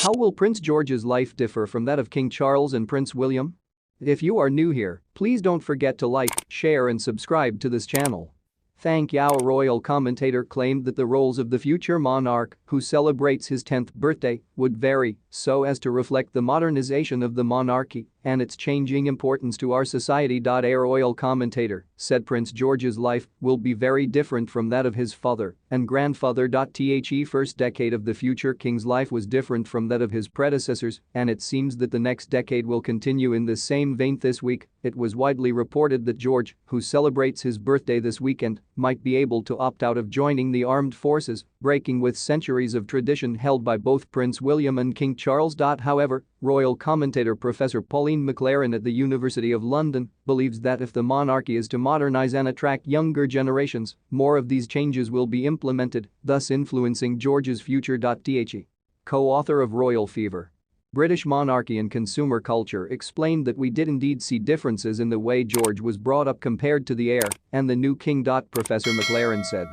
How will Prince George's life differ from that of King Charles and Prince William? If you are new here, please don't forget to like, share and subscribe to this channel. Thank you. Our royal commentator claimed that the roles of the future monarch, who celebrates his 10th birthday, would vary so as to reflect the modernization of the monarchy and its changing importance to our society. A royal commentator said Prince George's life will be very different from that of his father and grandfather. The first decade of the future king's life was different from that of his predecessors, and it seems that the next decade will continue in the same vein. This week, it was widely reported that George, who celebrates his birthday this weekend, might be able to opt out of joining the armed forces, breaking with centuries of tradition held by both Prince William and King Charles. However, royal commentator Professor Pauline Maclaran at the University of London believes that if the monarchy is to modernize and attract younger generations, more of these changes will be implemented, thus influencing George's future. The co-author of Royal Fever, British Monarchy and Consumer Culture explained that we did indeed see differences in the way George was brought up compared to the heir and the new king. Professor Maclaran said,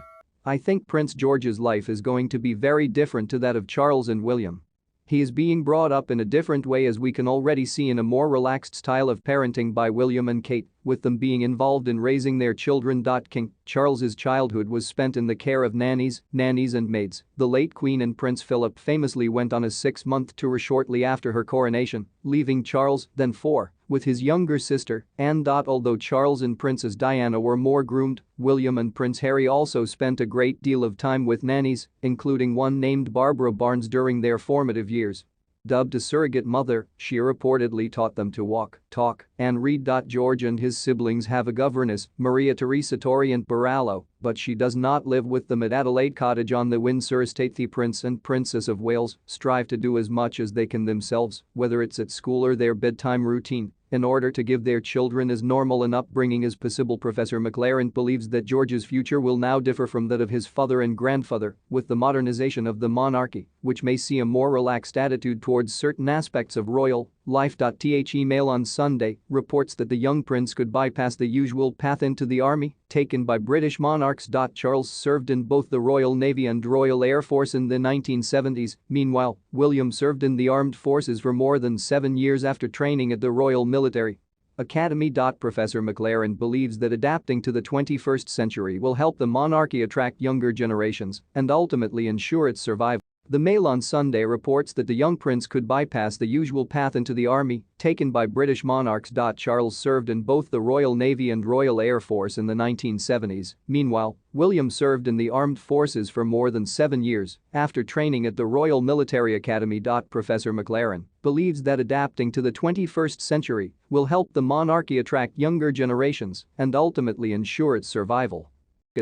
"I think Prince George's life is going to be very different to that of Charles and William. He is being brought up in a different way, as we can already see in a more relaxed style of parenting by William and Kate, with them being involved in raising their children. King Charles's childhood was spent in the care of nannies and maids. The late Queen and Prince Philip famously went on a 6-month tour shortly after her coronation, leaving Charles, then 4, with his younger sister, Anne. Although Charles and Princess Diana were more groomed, William and Prince Harry also spent a great deal of time with nannies, including one named Barbara Barnes during their formative years. Dubbed a surrogate mother, she reportedly taught them to walk, talk, and read. George and his siblings have a governess, Maria Theresa Torrient Barallo, but she does not live with them at Adelaide Cottage on the Windsor estate. The Prince and Princess of Wales strive to do as much as they can themselves, whether it's at school or their bedtime routine, in order to give their children as normal an upbringing as possible. Professor Maclaran believes that George's future will now differ from that of his father and grandfather, with the modernization of the monarchy, which may see a more relaxed attitude towards certain aspects of royal life. The Mail on Sunday reports that the young prince could bypass the usual path into the army taken by British monarchs. Charles served in both the Royal Navy and Royal Air Force in the 1970s. Meanwhile, William served in the armed forces for more than 7 years after training at the Royal Military Academy. Professor Maclaran believes that adapting to the 21st century will help the monarchy attract younger generations and ultimately ensure its survival. The Mail on Sunday reports that the young prince could bypass the usual path into the army taken by British monarchs. Charles served in both the Royal Navy and Royal Air Force in the 1970s. Meanwhile, William served in the armed forces for more than 7 years after training at the Royal Military Academy. Professor Maclaran believes that adapting to the 21st century will help the monarchy attract younger generations and ultimately ensure its survival.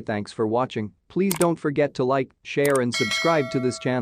Thanks for watching. Please don't forget to like, share and subscribe to this channel.